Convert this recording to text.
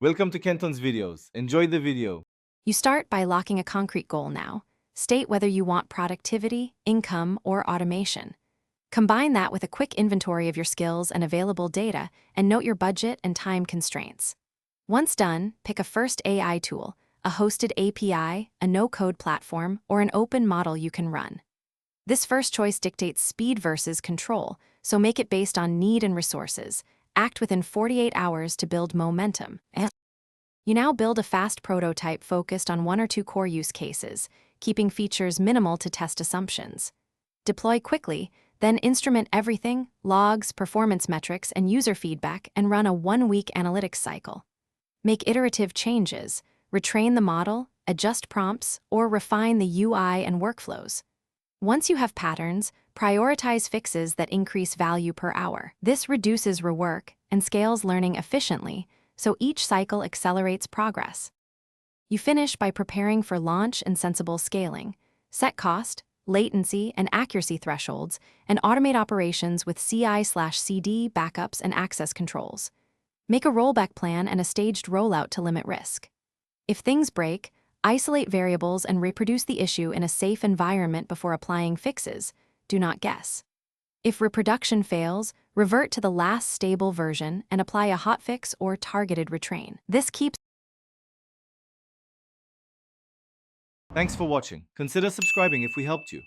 Welcome to Kenton's videos. Enjoy the video. You start by locking a concrete goal now. State whether you want productivity, income, or automation. Combine that with a quick inventory of your skills and available data, and note your budget and time constraints. Once done, pick a first AI tool, a hosted API, a no-code platform, or an open model you can run. This first choice dictates speed versus control, so make it based on need and resources. Act within 48 hours to build momentum. You now build a fast prototype focused on 1 or 2 core use cases, keeping features minimal to test assumptions. Deploy quickly, then instrument everything, logs, performance metrics, and user feedback, and run a 1-week analytics cycle. Make iterative changes, retrain the model, adjust prompts, or refine the UI and workflows. Once you have patterns, prioritize fixes that increase value per hour. This reduces rework and scales learning efficiently, so each cycle accelerates progress. You finish by preparing for launch and sensible scaling. Set cost, latency, and accuracy thresholds, and automate operations with CI/CD backups and access controls. Make a rollback plan and a staged rollout to limit risk. If things break, isolate variables and reproduce the issue in a safe environment before applying fixes. Do not guess. If reproduction fails, revert to the last stable version and apply a hotfix or targeted retrain. This keeps. Thanks for watching. Consider subscribing if we helped you.